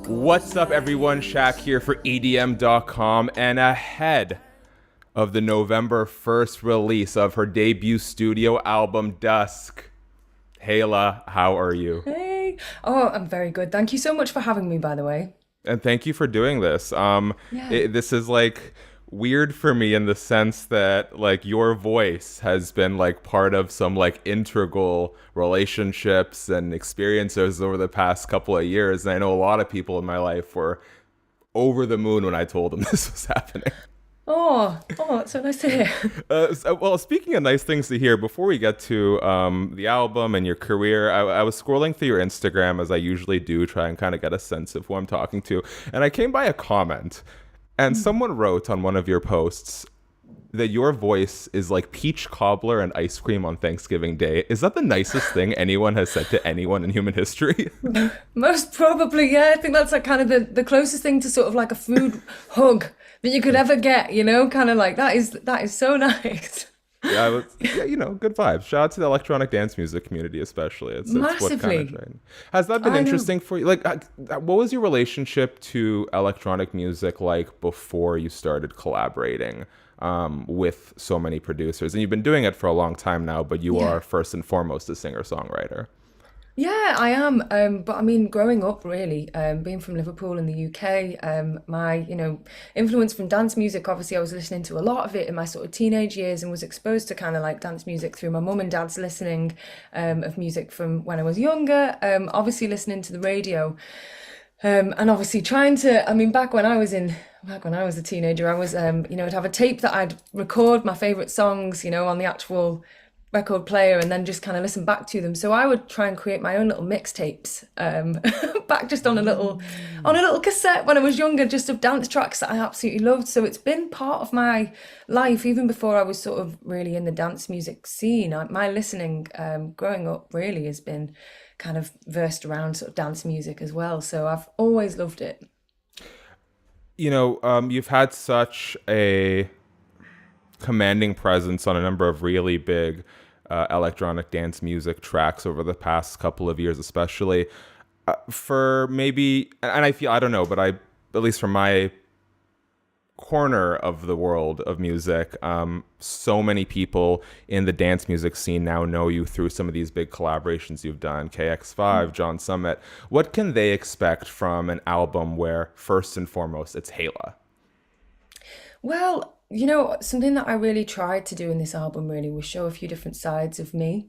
What's up, everyone? Shaq here for EDM.com, and ahead of the November 1st release of her debut studio album, Dusk. Hayla, how are you? Hey. Oh, I'm very good. Thank you so much for having me, by the way. And thank you for doing this. Yeah. This is like weird for me in the sense that like your voice has been like part of some like integral relationships and experiences over the past couple of years. And I know a lot of people in my life were over the moon when I told them this was happening. That's so nice to hear. Well, speaking of nice things to hear, before we get to the album and your career, I was scrolling through your Instagram as I usually do, try and kind of get a sense of who I'm talking to. And I came by a comment, and someone wrote on one of your posts that your voice is like peach cobbler and ice cream on Thanksgiving Day. Is that the nicest thing anyone has said to anyone in human history? Most probably, yeah. I think that's like kind of the closest thing to sort of like a food hug that you could ever get, you know? Kind of like that is so nice. Yeah, good vibes. Shout out to the electronic dance music community, especially. It's what kind of Massively. train. Has that been I know. interesting for you? Like, what was your relationship to electronic music like before you started collaborating with so many producers? And you've been doing it for a long time now, but you Yeah. are first and foremost a singer-songwriter. Yeah, I am. But I mean, growing up, really, being from Liverpool in the UK, my, influence from dance music, obviously, I was listening to a lot of it in my sort of teenage years and was exposed to kind of like dance music through my mum and dad's listening of music from when I was younger, obviously listening to the radio. And obviously trying to, I mean, back when I was a teenager, I was, I'd have a tape that I'd record my favorite songs, on the actual record player and then just kind of listen back to them. So I would try and create my own little mixtapes, back just on a little cassette when I was younger, just of dance tracks that I absolutely loved. So it's been part of my life even before I was sort of really in the dance music scene. My listening, growing up really has been kind of versed around sort of dance music as well. So I've always loved it. You've had such a commanding presence on a number of really big electronic dance music tracks over the past couple of years, especially for maybe, and I feel, I don't know, but at least from my corner of the world of music, so many people in the dance music scene now know you through some of these big collaborations you've done, Kx5, John Summit. What can they expect from an album where first and foremost it's Hayla? Well, something that I really tried to do in this album really was show a few different sides of me.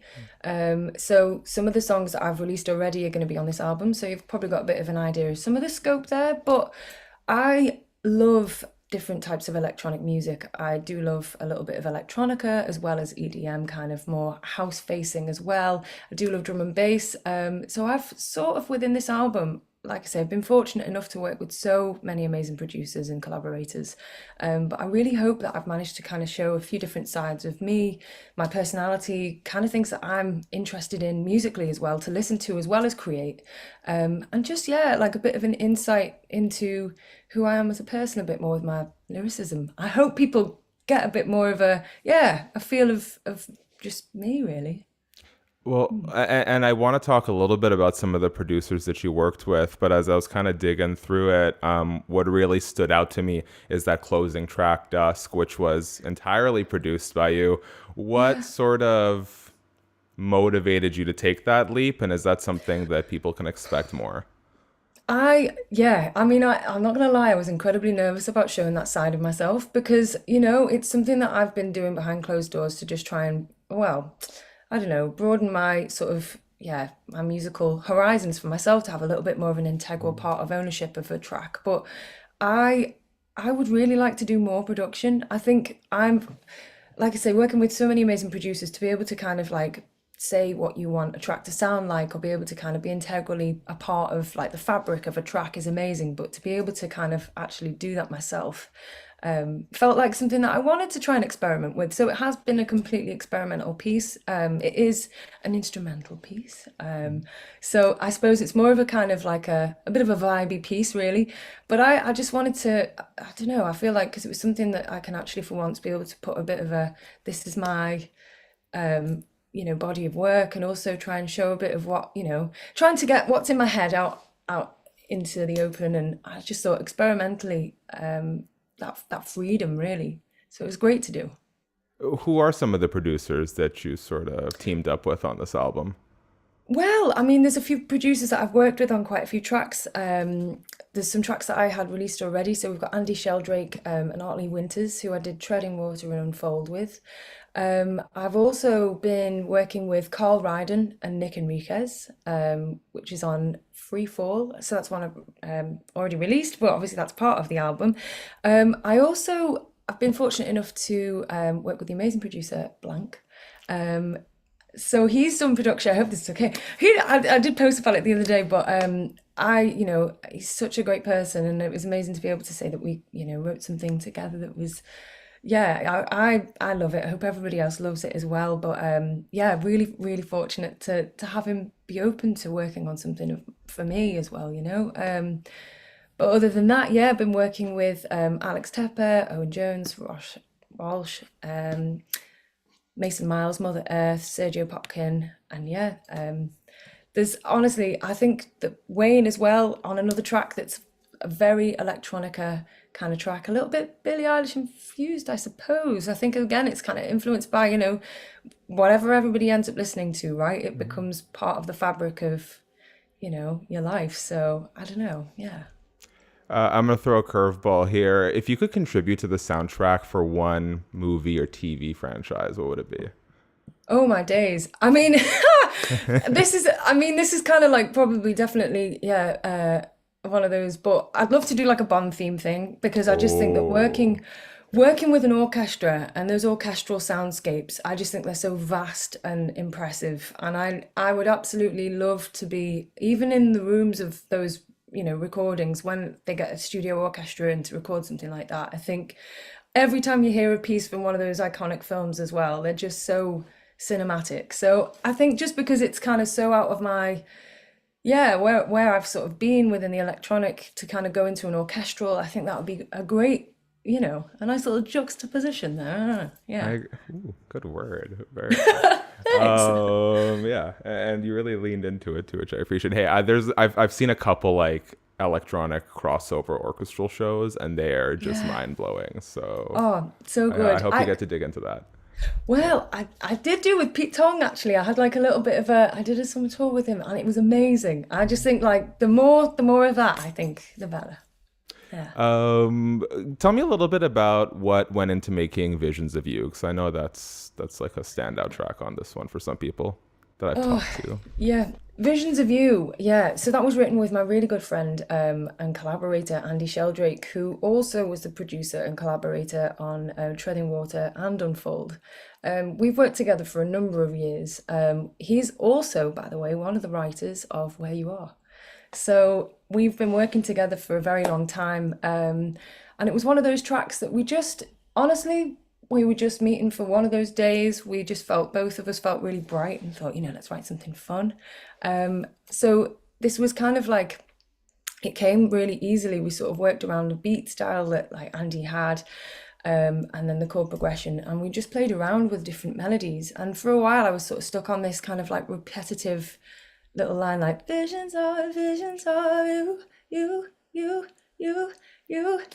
So some of the songs that I've released already are going to be on this album, so you've probably got a bit of an idea of some of the scope there. But I love different types of electronic music. I do love a little bit of electronica as well as EDM, kind of more house facing as well. I do love drum and bass. So I've sort of within this album, like I say, I've been fortunate enough to work with so many amazing producers and collaborators. But I really hope that I've managed to kind of show a few different sides of me, my personality, kind of things that I'm interested in musically as well, to listen to as well as create. And just, yeah, like a bit of an insight into who I am as a person, a bit more with my lyricism. I hope people get a bit more of a feel of just me, really. Well, and I want to talk a little bit about some of the producers that you worked with, but as I was kind of digging through it, what really stood out to me is that closing track, Dusk, which was entirely produced by you. What Yeah. sort of motivated you to take that leap, and is that something that people can expect more? I mean, I'm not gonna lie, I was incredibly nervous about showing that side of myself because, it's something that I've been doing behind closed doors to just try and, well, I don't know, broaden my sort of, yeah, my musical horizons for myself to have a little bit more of an integral part of ownership of a track. But I, I would really like to do more production. I think like I say, working with so many amazing producers to be able to kind of like say what you want a track to sound like or be able to kind of be integrally a part of like the fabric of a track is amazing. But to be able to kind of actually do that myself felt like something that I wanted to try and experiment with. So it has been a completely experimental piece. It is an instrumental piece. So I suppose it's more of a kind of like a bit of a vibey piece, really. But I just wanted to, I don't know, I feel like because it was something that I can actually for once be able to put a bit of this is my body of work and also try and show a bit of what, trying to get what's in my head out into the open, and I just thought experimentally, that freedom really. So it was great to do. Who are some of the producers that you sort of teamed up with on this album? Well, I mean, there's a few producers that I've worked with on quite a few tracks. There's some tracks that I had released already. So we've got Andy Sheldrake and Artley Winters, who I did Treading Water and Unfold with. I've also been working with Carl Ryden and Nick Enriquez, which is on Free Fall. So that's one I've already released, but obviously that's part of the album. I've been fortunate enough to work with the amazing producer Blanke. So he's done production. I hope this is okay. I did post about it the other day, but he's such a great person, and it was amazing to be able to say that we, wrote something together that was, yeah, I love it. I hope everybody else loves it as well. But yeah, really, really fortunate to have him be open to working on something for me as well, But other than that, yeah, I've been working with Alex Tepper, Owen Jones, Rosh Walsh, Mason Miles, Mother Earth, Sergio Popkin, and yeah, there's honestly, I think that Wayne as well on another track that's a very electronica kind of track, a little bit Billie Eilish infused, I suppose. I think again, it's kind of influenced by, whatever everybody ends up listening to, right? It becomes part of the fabric of, your life. So I don't know, yeah. I'm going to throw a curveball here. If you could contribute to the soundtrack for one movie or TV franchise, what would it be? Oh my days. I mean, this is kind of like probably definitely, yeah, one of those, but I'd love to do like a Bond theme thing, because I just think that working with an orchestra and those orchestral soundscapes, I just think they're so vast and impressive. And I would absolutely love to be even in the rooms of those recordings when they get a studio orchestra in to record something like that. I think every time you hear a piece from one of those iconic films as well, they're just so cinematic. So I think just because it's kind of so out of my, where I've sort of been within the electronic, to kind of go into an orchestral, I think that would be a great, a nice little juxtaposition there. Yeah. Good word. Very good. Yeah, and you really leaned into it too, which I appreciate. Hey, I've seen a couple like electronic crossover orchestral shows, and they are just mind blowing. So so good. I hope you get to dig into that. Well, I did do with Pete Tong actually. I had like a little bit of I did a summer tour with him, and it was amazing. I just think like the more of that, I think the better. Yeah. Tell me a little bit about what went into making Visions of You, because I know that's like a standout track on this one for some people that I've talked to. Yeah, Visions of You. Yeah, so that was written with my really good friend and collaborator Andy Sheldrake, who also was the producer and collaborator on Treading Water and Unfold. We've worked together for a number of years. He's also, by the way, one of the writers of Where You Are. So we've been working together for a very long time. And it was one of those tracks that we were just meeting for one of those days. We just both of us felt really bright and thought, let's write something fun. So this was kind of like, it came really easily. We sort of worked around the beat style that like Andy had, and then the chord progression. And we just played around with different melodies. And for a while I was sort of stuck on this kind of like repetitive little line like visions of you.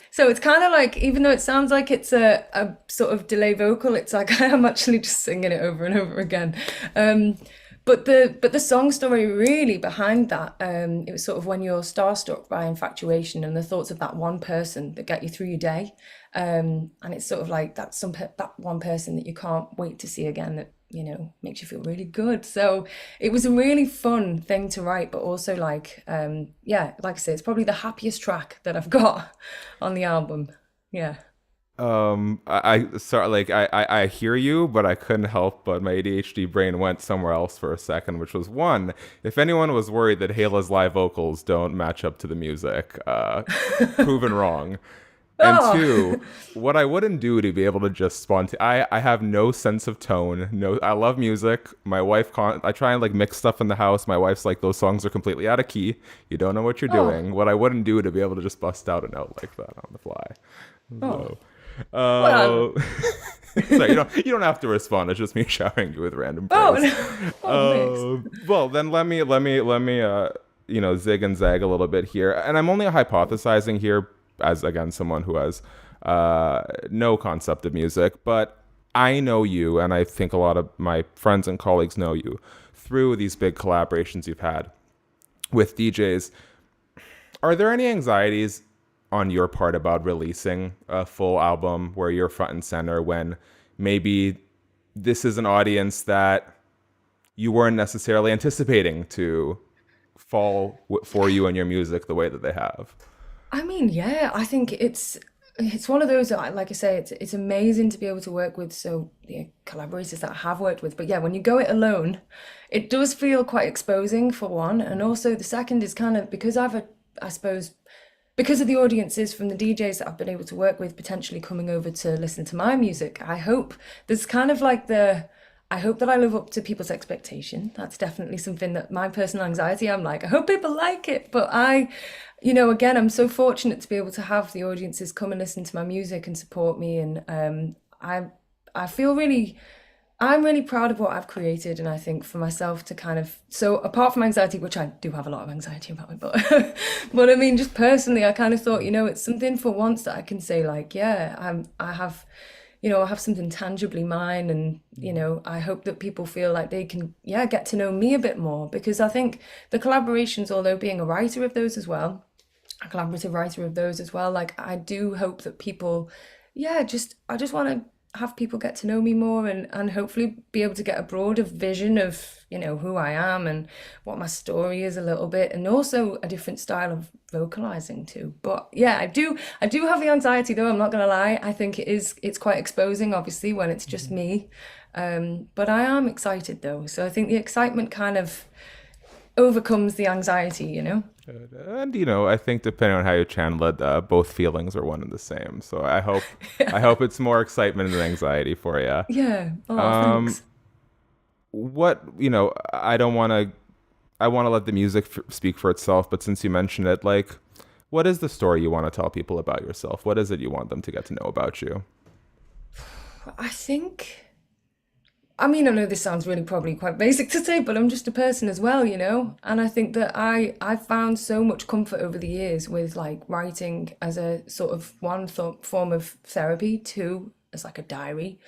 So it's kind of like, even though it sounds like it's a sort of delay vocal, it's like I'm actually just singing it over and over again. But the song story really behind that, it was sort of when you're starstruck by infatuation and the thoughts of that one person that get you through your day. And it's sort of like that one person that you can't wait to see again, that makes you feel really good. So it was a really fun thing to write, but also like, like I say, it's probably the happiest track that I've got on the album. Yeah. I hear you, but I couldn't help but my ADHD brain went somewhere else for a second, which was one, if anyone was worried that Hayla's live vocals don't match up to the music, proven wrong. And two, what I wouldn't do to be able to just I have no sense of tone. I love music. My wife I try and like mix stuff in the house. My wife's like, those songs are completely out of key. You don't know what you're doing. What I wouldn't do to be able to just bust out a note like that on the fly. So, so you don't have to respond. It's just me showering you with random praise. Oh, no. Well, then let me zig and zag a little bit here, and I'm only hypothesizing here as again someone who has no concept of music, but I know you, and I think a lot of my friends and colleagues know you through these big collaborations you've had with DJs. Are there any anxieties on your part about releasing a full album where you're front and center when maybe this is an audience that you weren't necessarily anticipating to fall for you and your music the way that they have? I mean, yeah, I think it's one of those that, like I say, it's amazing to be able to work with the collaborators that I have worked with. But yeah, when you go it alone, it does feel quite exposing for one, and also the second is kind of because I suppose, because of the audiences from the DJs that I've been able to work with potentially coming over to listen to my music. I hope there's kind of like I hope that I live up to people's expectation. That's definitely something that my personal anxiety, I'm like, I hope people like it. But again, I'm so fortunate to be able to have the audiences come and listen to my music and support me. And I feel I'm really proud of what I've created. And I think for myself to kind of, so apart from anxiety, which I do have a lot of anxiety about it, but, but I mean, just personally, I kind of thought, it's something for once that I can say like, yeah, I have I have something tangibly mine, and I hope that people feel like they can, yeah, get to know me a bit more, because I think the collaborations, although being a writer of those as well, a collaborative writer of those as well, like I do hope that people, yeah, I just want to have people get to know me more, and hopefully be able to get a broader vision of who I am and what my story is a little bit, and also a different style of vocalizing too. But yeah, I do have the anxiety though, I'm not gonna lie. I think it's quite exposing obviously when it's just me, but I am excited though, so I think the excitement kind of overcomes the anxiety. And I think depending on how you channel it, both feelings are one and the same. So I hope it's more excitement than anxiety for you. Yeah. Oh, Um, thanks. what I don't want to. I want to let the music speak for itself. But since you mentioned it, like, what is the story you want to tell people about yourself? What is it you want them to get to know about you? I think, I mean, I know this sounds really probably quite basic to say, but I'm just a person as well. And I think that I've found so much comfort over the years with like writing as a sort of form of therapy, two as like a diary,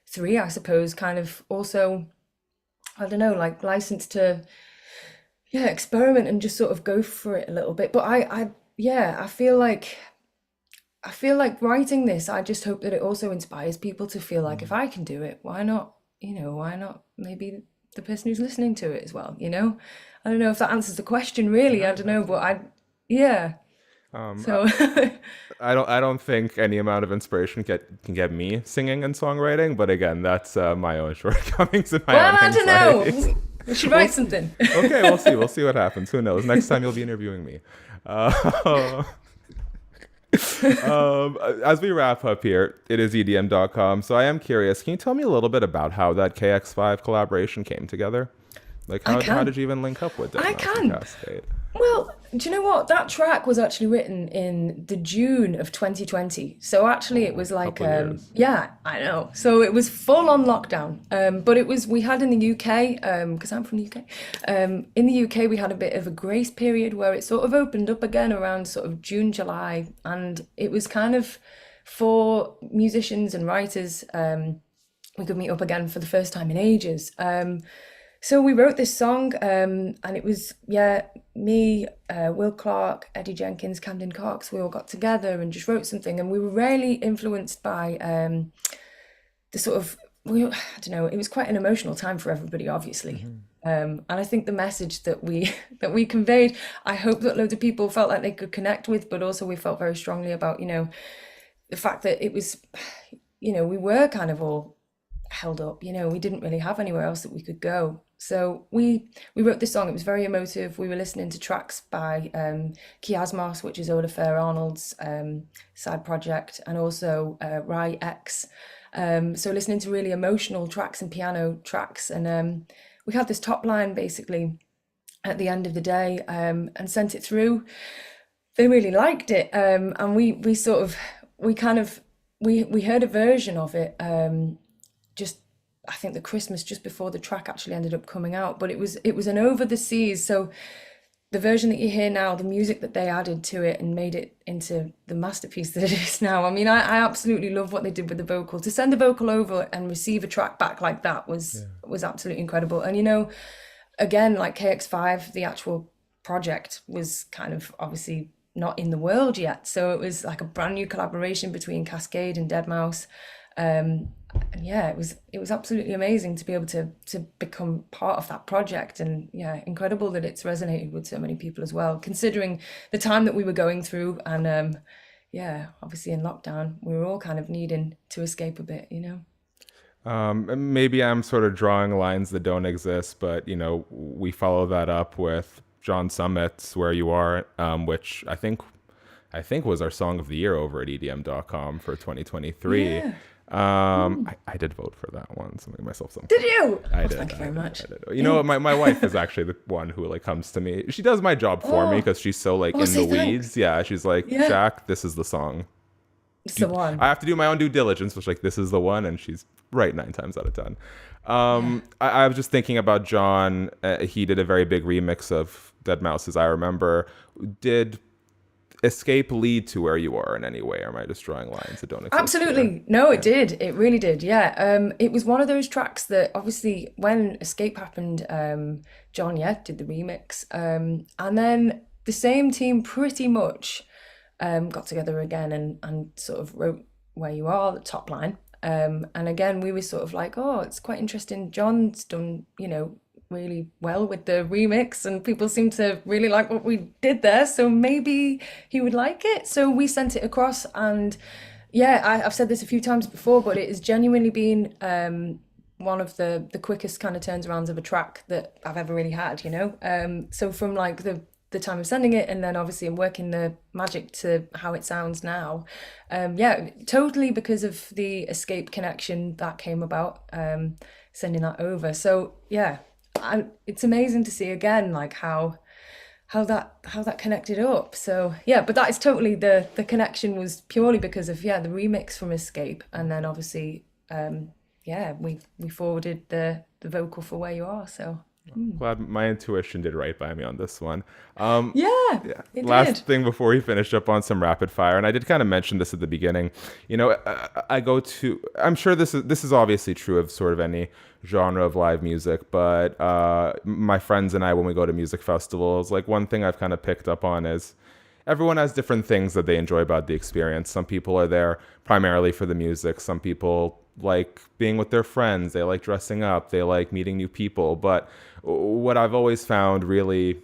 three, I suppose, kind of also, I don't know, like license to, yeah, experiment and just sort of go for it a little bit. But yeah, I feel like writing this, I just hope that it also inspires people to feel like if I can do it, why not? Why not maybe the person who's listening to it as well? I don't know if that answers the question really. I No, don't know, but absolutely. yeah. Um, So, I don't think any amount of inspiration can get me singing and songwriting. But again, that's my own shortcomings and my well, own I don't anxieties. know. We should We'll write see. something. Okay, we'll see. We'll see what happens. Who knows? Next time you'll be interviewing me. Uh, as we wrap up here, it is EDM.com. So I am curious. Can you tell me a little bit about how that KX5 collaboration came together? Like, I how can. did you even link up with I Deadmau5 and can. Cascade? Well, do you know what? That track was actually written in the June of 2020. So actually it Oh, was like, couple of years. yeah, I know. So it was full on lockdown. But we had in the UK, because I'm from the UK, in the UK we had a bit of a grace period where it sort of opened up again around sort of June, July. And it was kind of for musicians and writers, we could meet up again for the first time in ages. So we wrote this song, and it was, yeah, me, Will Clark, Eddie Jenkins, Camden Cox. We all got together and just wrote something, and we were really influenced by the sort of, I don't know, it was quite an emotional time for everybody, obviously. And I think the message that we that we conveyed, I hope that loads of people felt like they could connect with, but also we felt very strongly about, the fact that it was, we were kind of all held up. We didn't really have anywhere else that we could go. So we wrote this song. It was very emotive. We were listening to tracks by Kx5, which is Ola Fair Arnold's side project, and also Rai X. So listening to really emotional tracks and piano tracks, and we had this top line basically at the end of the day, and sent it through. They really liked it, and we sort of we kind of we heard a version of it, just I think the Christmas just before the track actually ended up coming out, but it was an Over the Seas. So the version that you hear now, the music that they added to it and made it into the masterpiece that it is now. I mean, I absolutely love what they did with the vocal. To send the vocal over and receive a track back like that was absolutely incredible. And again, like KX5, the actual project was kind of obviously not in the world yet. So it was like a brand new collaboration between Cascade and Deadmau5. And yeah, it was absolutely amazing to be able to become part of that project. And yeah, incredible that it's resonated with so many people as well, considering the time that we were going through. And yeah, obviously in lockdown, we were all kind of needing to escape a bit. Maybe I'm sort of drawing lines that don't exist, but we follow that up with John Summit's "Where You Are," which I think was our song of the year over at EDM.com for 2023. Yeah. I did vote for that one, so I'm giving myself some. Did you? I Oh, did. thank you very much. I did. My wife is actually the one who like comes to me. She does my job for me because she's so like in the say weeds. thanks. Yeah, she's like, Yeah. Jack, this is the song. It's the one. I have to do my own due diligence, which like this is the one, and she's right 9 times out of 10. I was just thinking about John. He did a very big remix of Deadmau5, as I remember. Did Escape lead to Where You Are in any way, or am I just drawing lines that don't exist? Absolutely. No, it did. It really did. Yeah. It was one of those tracks that obviously when Escape happened, John, did the remix. And then the same team pretty much got together again and sort of wrote Where You Are, the top line. And again, we were sort of like, oh, it's quite interesting. John's done, really well with the remix and people seem to really like what we did there. So maybe he would like it. So we sent it across and yeah, I've said this a few times before, but it has genuinely been one of the quickest kind of turnarounds of a track that I've ever really had, So from like the time of sending it and then obviously I'm working the magic to how it sounds now. Yeah, totally because of the Escape connection that came about, sending that over. So yeah, it's amazing to see again like how that connected up. So yeah, but that is totally the connection was purely because of the remix from Escape, and then obviously we forwarded the vocal for Where You Are. So glad my intuition did right by me on this one. yeah, it Last did. thing before we finish up on some rapid fire, and I did kind of mention this at the beginning. I go to. I'm sure this is obviously true of sort of any genre of live music, but my friends and I, when we go to music festivals, like one thing I've kind of picked up on is everyone has different things that they enjoy about the experience. Some people are there primarily for the music. Some people like being with their friends. They like dressing up. They like meeting new people. But what I've always found really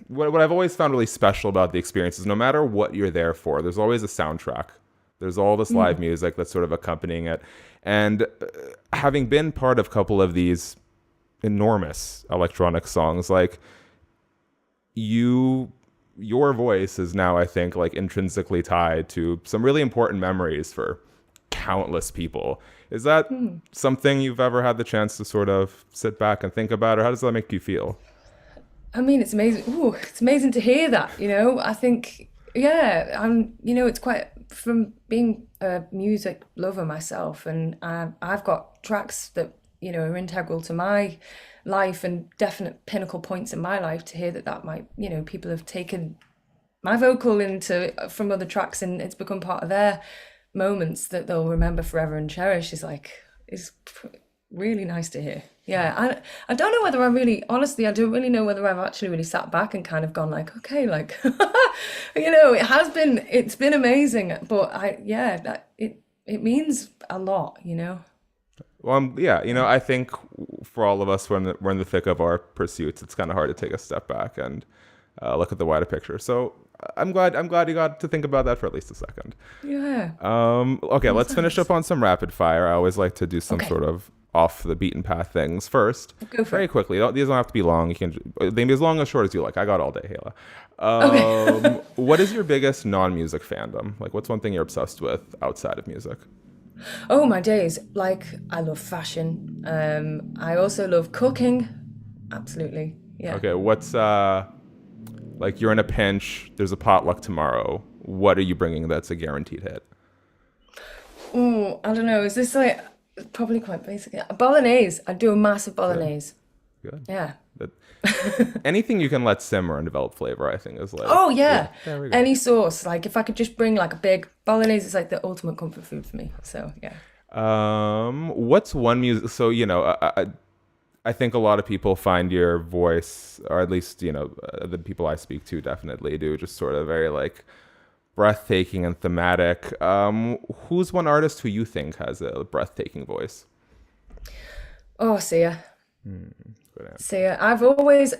what I've always found really special about the experience is no matter what you're there for, there's always a soundtrack. There's all this live music that's sort of accompanying it. And having been part of a couple of these enormous electronic songs, like your voice is now, I think, like intrinsically tied to some really important memories for countless people. Is that something you've ever had the chance to sort of sit back and think about, or how does that make you feel? I mean, it's amazing. Ooh, it's amazing to hear that, I think, it's quite, from being a music lover myself, and I've got tracks that, are integral to my life and definite pinnacle points in my life. To hear that might, people have taken my vocal from other tracks and it's become part of their moments that they'll remember forever and cherish is really nice to hear. Yeah, I don't know whether honestly, I don't really know whether I've actually really sat back and kind of gone like, okay, like, it's been amazing, but it means a lot. Well, I think for all of us, when we're in the thick of our pursuits, it's kind of hard to take a step back and look at the wider picture. So I'm glad you got to think about that for at least a second. Yeah. Okay, let's finish up on some rapid fire. I always like to do some sort of off the beaten path things first. Go for very it. Quickly. These don't have to be long. You can they can be as long or short as you like. I got all day, Hayla. Okay. What is your biggest non-music fandom? Like, what's one thing you're obsessed with outside of music? Oh my days. Like, I love fashion. I also love cooking. Absolutely. Yeah. Okay, what's like you're in a pinch, there's a potluck tomorrow. What are you bringing that's a guaranteed hit? Ooh, I don't know. Is this like probably quite basic? Bolognese. I do a massive Good, bolognese. good. Yeah. That, anything you can let simmer and develop flavor, I think, is like, Oh yeah, yeah. there we go. Any sauce. Like if I could just bring like a big bolognese, it's like the ultimate comfort food for me. So yeah. What's one music? So, I think a lot of people find your voice, or at least, the people I speak to definitely do, just sort of very like breathtaking and thematic. Who's one artist who you think has a breathtaking voice? Oh, Sia. Good answer. Sia. I've always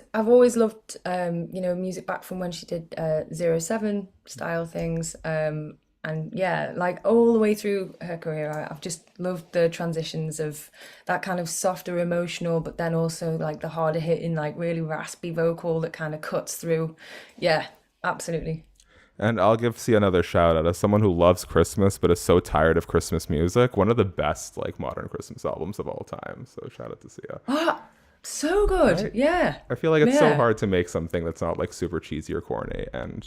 loved music back from when she did 07 style things. And yeah, like all the way through her career, I've just loved the transitions of that kind of softer emotional, but then also like the harder hitting, like really raspy vocal that kind of cuts through. Yeah, absolutely. And I'll give Sia another shout out as someone who loves Christmas but is so tired of Christmas music. One of the best like modern Christmas albums of all time. So shout out to Sia. Ah, so good. Right? Yeah. I feel like it's so Yeah. hard to make something that's not like super cheesy or corny, and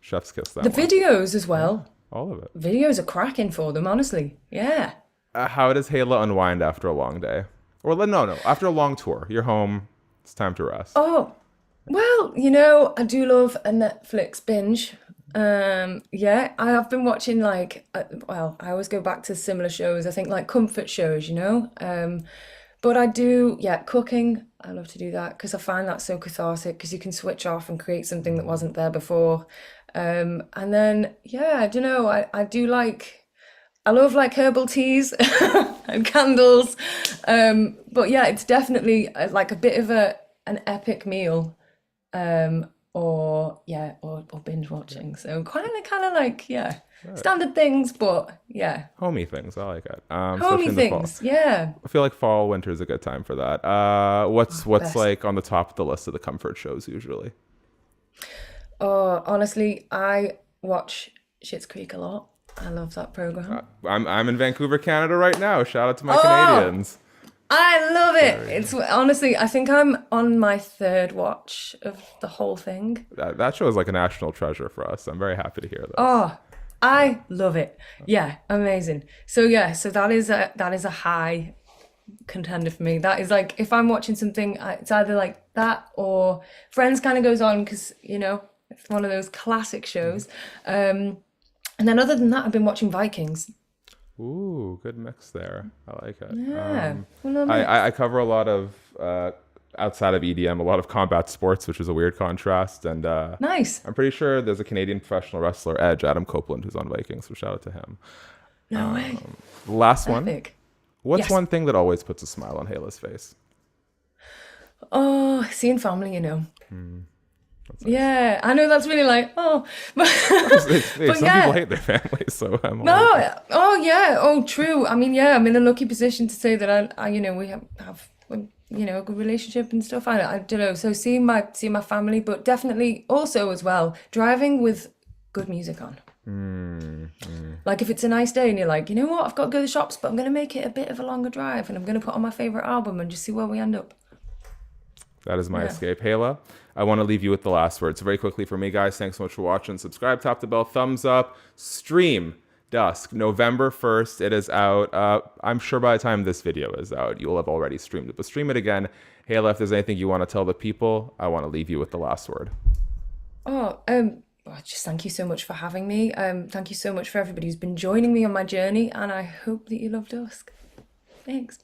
chef's kiss The that one. videos as Yeah, well. all of it. Videos are cracking for them, honestly. Yeah. How does Hayla unwind after a long day? Or no, after a long tour, you're home. It's time to rest. Oh, well, I do love a Netflix binge. Yeah, I have been watching like, well, I always go back to similar shows. I think like comfort shows. But I do, yeah, cooking. I love to do that because I find that so cathartic because you can switch off and create something that wasn't there before. And then, yeah, I don't know. I do like, I love like herbal teas and candles. But yeah, it's definitely like a bit of an epic meal. Or yeah, or binge watching. So kind of like yeah, standard things, but yeah, Homey things, I like it. Especially homey in the fall. things. Yeah. I feel like fall, winter is a good time for that. What's Best. like on the top of the list of the comfort shows usually? Oh, honestly, I watch Schitt's Creek a lot. I love that program. I'm in Vancouver, Canada right now. Shout out to my Oh, Canadians. I love it. Very It's honestly, I think I'm on my third watch of the whole thing. That show is like a national treasure for us. I'm very happy to hear this. Oh, I love it. Yeah, amazing. So yeah, so that is a high contender for me. That is like if I'm watching something, it's either like that or Friends kind of goes on because it's one of those classic shows. And then other than that, I've been watching Vikings. Ooh, good mix there. I like it. Yeah, a little I mix. cover a lot of outside of EDM, a lot of combat sports, which is a weird contrast. And Nice. I'm pretty sure there's a Canadian professional wrestler, Edge, Adam Copeland, who's on Vikings. So shout out to him. No way. Last one. Epic. What's Yes. one thing that always puts a smile on Hayla's face? Oh, seeing family. That's nice. Yeah, I know that's really like, oh, but, Hey, but some people yeah. hate their families, so I'm all okay. No, oh yeah, oh true. I mean, yeah, I'm in a lucky position to say that we have a good relationship and stuff. I don't know. So seeing my family, but definitely also as well driving with good music on. Like if it's a nice day and you're like, you know what, I've got to go to the shops, but I'm gonna make it a bit of a longer drive, and I'm gonna put on my favorite album and just see where we end up. That is my Yeah. escape. Hayla, I want to leave you with the last words. Very quickly for me, guys, thanks so much for watching. Subscribe, tap the bell, thumbs up, stream Dusk, November 1st. It is out. I'm sure by the time this video is out, you'll have already streamed it. But stream it again. Hayla, if there's anything you want to tell the people, I want to leave you with the last word. Well, just thank you so much for having me. Thank you so much for everybody who's been joining me on my journey, and I hope that you love Dusk. Thanks.